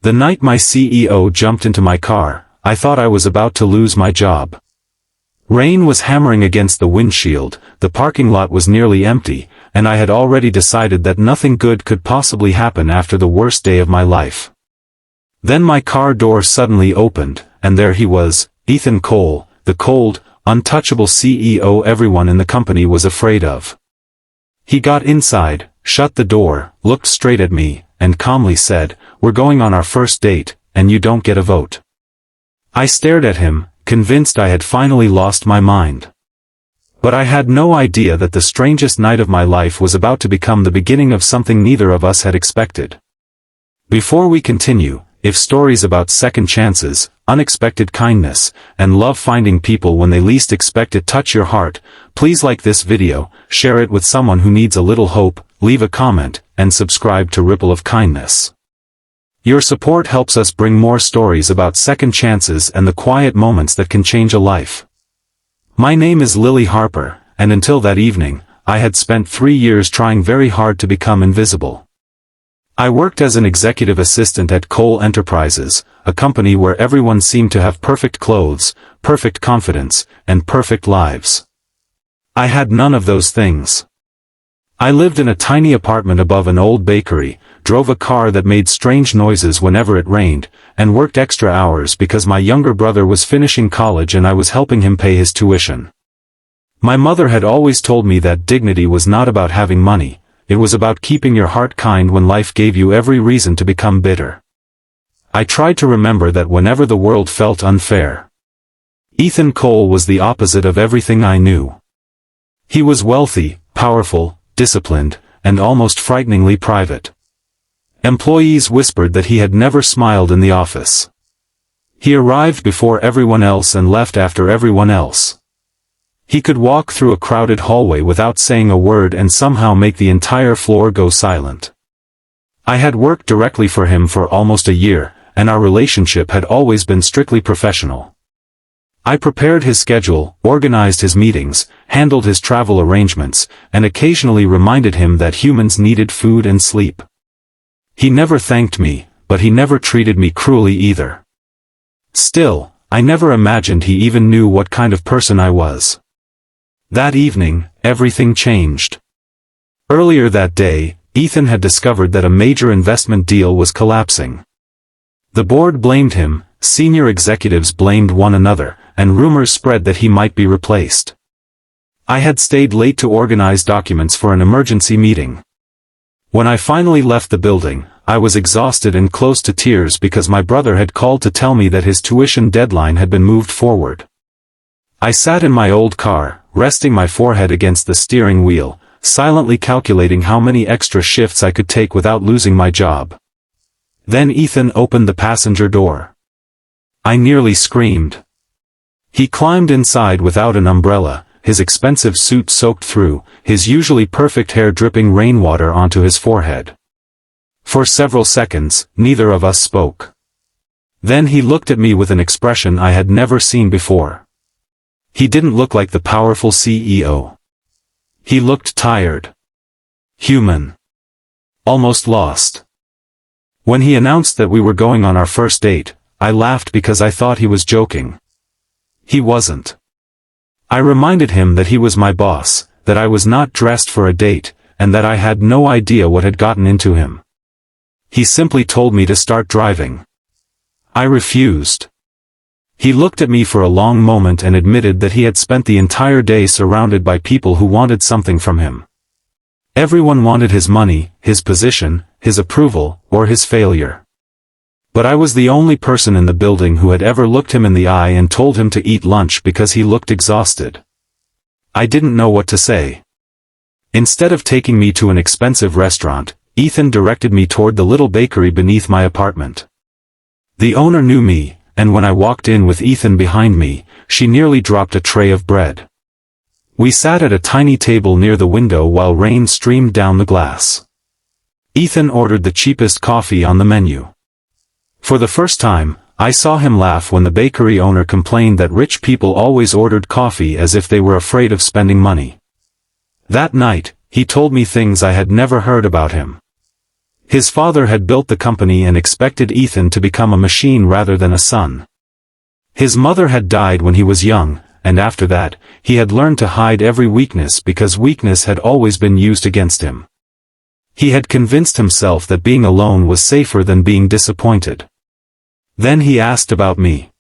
The night my CEO jumped into my car, I thought I was about to lose my job. Rain was hammering against the windshield, the parking lot was nearly empty, and I had already decided that nothing good could possibly happen after the worst day of my life. Then my car door suddenly opened, and there he was, Ethan Cole, the cold, untouchable CEO everyone in the company was afraid of. He got inside, shut the door, looked straight at me, and calmly said, "We're going on our first date, and you don't get a vote." I stared at him, convinced I had finally lost my mind. But I had no idea that the strangest night of my life was about to become the beginning of something neither of us had expected. Before we continue, if stories about second chances, unexpected kindness, and love finding people when they least expect it touch your heart, please like this video, share it with someone who needs a little hope, leave a comment, and subscribe to Ripple of Kindness. Your support helps us bring more stories about second chances and the quiet moments that can change a life. My name is Lily Harper, and until that evening, I had spent 3 years trying very hard to become invisible. I worked as an executive assistant at Cole Enterprises, a company where everyone seemed to have perfect clothes, perfect confidence, and perfect lives. I had none of those things. I lived in a tiny apartment above an old bakery, drove a car that made strange noises whenever it rained, and worked extra hours because my younger brother was finishing college and I was helping him pay his tuition. My mother had always told me that dignity was not about having money, it was about keeping your heart kind when life gave you every reason to become bitter. I tried to remember that whenever the world felt unfair. Ethan Cole was the opposite of everything I knew. He was wealthy, powerful, disciplined, and almost frighteningly private. Employees whispered that he had never smiled in the office. He arrived before everyone else and left after everyone else. He could walk through a crowded hallway without saying a word and somehow make the entire floor go silent. I had worked directly for him for almost a year, and our relationship had always been strictly professional. I prepared his schedule, organized his meetings, handled his travel arrangements, and occasionally reminded him that humans needed food and sleep. He never thanked me, but he never treated me cruelly either. Still, I never imagined he even knew what kind of person I was. That evening, everything changed. Earlier that day, Ethan had discovered that a major investment deal was collapsing. The board blamed him, senior executives blamed one another, and rumors spread that he might be replaced. I had stayed late to organize documents for an emergency meeting. When I finally left the building, I was exhausted and close to tears because my brother had called to tell me that his tuition deadline had been moved forward. I sat in my old car, resting my forehead against the steering wheel, silently calculating how many extra shifts I could take without losing my job. Then Ethan opened the passenger door. I nearly screamed. He climbed inside without an umbrella, his expensive suit soaked through, his usually perfect hair dripping rainwater onto his forehead. For several seconds, neither of us spoke. Then he looked at me with an expression I had never seen before. He didn't look like the powerful CEO. He looked tired. Human. Almost lost. When he announced that we were going on our first date, I laughed because I thought he was joking. He wasn't. I reminded him that he was my boss, that I was not dressed for a date, and that I had no idea what had gotten into him. He simply told me to start driving. I refused. He looked at me for a long moment and admitted that he had spent the entire day surrounded by people who wanted something from him. Everyone wanted his money, his position, his approval, or his failure. But I was the only person in the building who had ever looked him in the eye and told him to eat lunch because he looked exhausted. I didn't know what to say. Instead of taking me to an expensive restaurant, Ethan directed me toward the little bakery beneath my apartment. The owner knew me, and when I walked in with Ethan behind me, she nearly dropped a tray of bread. We sat at a tiny table near the window while rain streamed down the glass. Ethan ordered the cheapest coffee on the menu. For the first time, I saw him laugh when the bakery owner complained that rich people always ordered coffee as if they were afraid of spending money. That night, he told me things I had never heard about him. His father had built the company and expected Ethan to become a machine rather than a son. His mother had died when he was young, and after that, he had learned to hide every weakness because weakness had always been used against him. He had convinced himself that being alone was safer than being disappointed. Then he asked about me.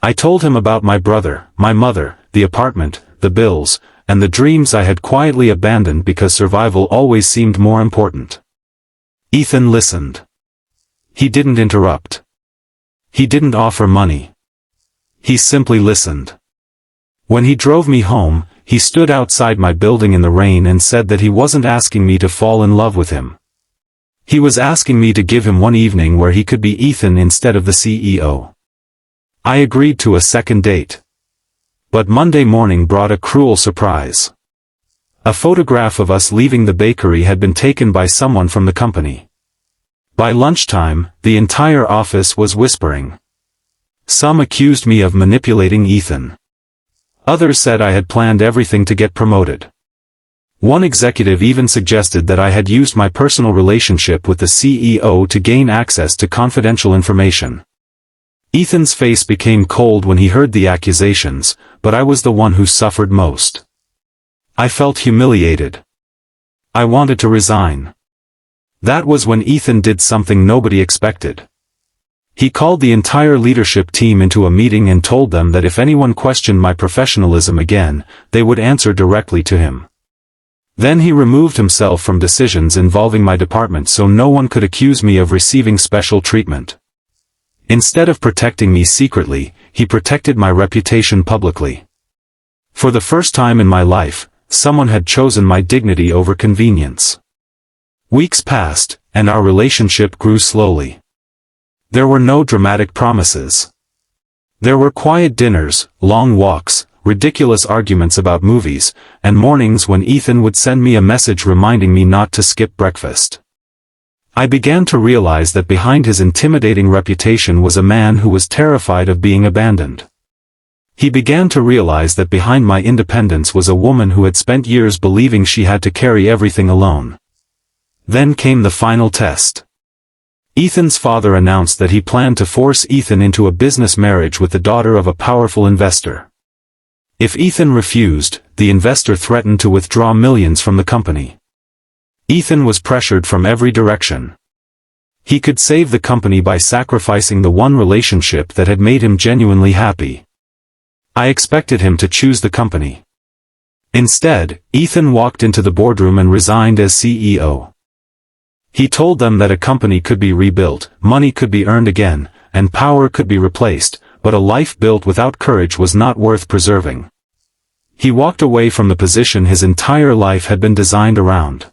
I told him about my brother, my mother, the apartment, the bills, and the dreams I had quietly abandoned because survival always seemed more important. Ethan listened. He didn't interrupt. He didn't offer money. He simply listened. When he drove me home, he stood outside my building in the rain and said that he wasn't asking me to fall in love with him. He was asking me to give him one evening where he could be Ethan instead of the CEO. I agreed to a second date. But Monday morning brought a cruel surprise. A photograph of us leaving the bakery had been taken by someone from the company. By lunchtime, the entire office was whispering. Some accused me of manipulating Ethan. Others said I had planned everything to get promoted. One executive even suggested that I had used my personal relationship with the CEO to gain access to confidential information. Ethan's face became cold when he heard the accusations, but I was the one who suffered most. I felt humiliated. I wanted to resign. That was when Ethan did something nobody expected. He called the entire leadership team into a meeting and told them that if anyone questioned my professionalism again, they would answer directly to him. Then he removed himself from decisions involving my department so no one could accuse me of receiving special treatment. Instead of protecting me secretly, he protected my reputation publicly. For the first time in my life, someone had chosen my dignity over convenience. Weeks passed, and our relationship grew slowly. There were no dramatic promises. There were quiet dinners, long walks, ridiculous arguments about movies, and mornings when Ethan would send me a message reminding me not to skip breakfast. I began to realize that behind his intimidating reputation was a man who was terrified of being abandoned. He began to realize that behind my independence was a woman who had spent years believing she had to carry everything alone. Then came the final test. Ethan's father announced that he planned to force Ethan into a business marriage with the daughter of a powerful investor. If Ethan refused, the investor threatened to withdraw millions from the company. Ethan was pressured from every direction. He could save the company by sacrificing the one relationship that had made him genuinely happy. I expected him to choose the company. Instead, Ethan walked into the boardroom and resigned as CEO. He told them that a company could be rebuilt, money could be earned again, and power could be replaced, but a life built without courage was not worth preserving. He walked away from the position his entire life had been designed around.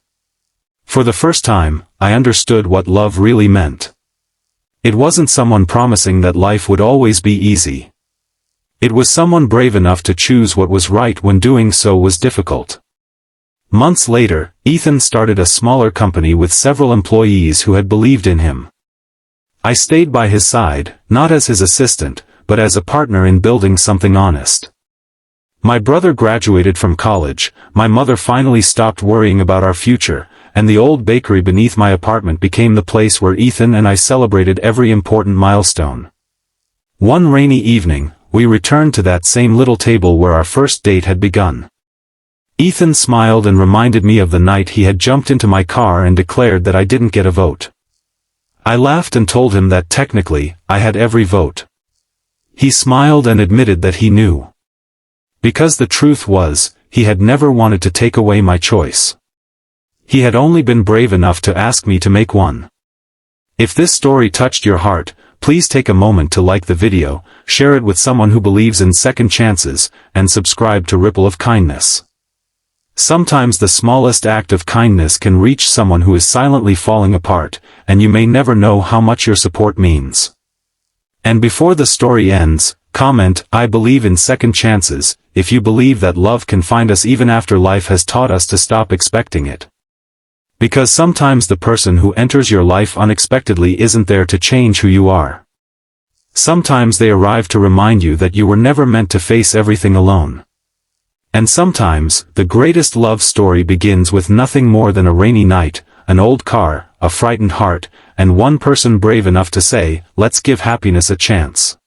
For the first time, I understood what love really meant. It wasn't someone promising that life would always be easy. It was someone brave enough to choose what was right when doing so was difficult. Months later, Ethan started a smaller company with several employees who had believed in him. I stayed by his side, not as his assistant, but as a partner in building something honest. My brother graduated from college, my mother finally stopped worrying about our future, and the old bakery beneath my apartment became the place where Ethan and I celebrated every important milestone. One rainy evening, we returned to that same little table where our first date had begun. Ethan smiled and reminded me of the night he had jumped into my car and declared that I didn't get a vote. I laughed and told him that technically, I had every vote. He smiled and admitted that he knew. Because the truth was, he had never wanted to take away my choice. He had only been brave enough to ask me to make one. If this story touched your heart, please take a moment to like the video, share it with someone who believes in second chances, and subscribe to Ripple of Kindness. Sometimes the smallest act of kindness can reach someone who is silently falling apart, and you may never know how much your support means. And before the story ends, comment, "I believe in second chances," if you believe that love can find us even after life has taught us to stop expecting it. Because sometimes the person who enters your life unexpectedly isn't there to change who you are. Sometimes they arrive to remind you that you were never meant to face everything alone. And sometimes, the greatest love story begins with nothing more than a rainy night, an old car, a frightened heart, and one person brave enough to say, let's give happiness a chance.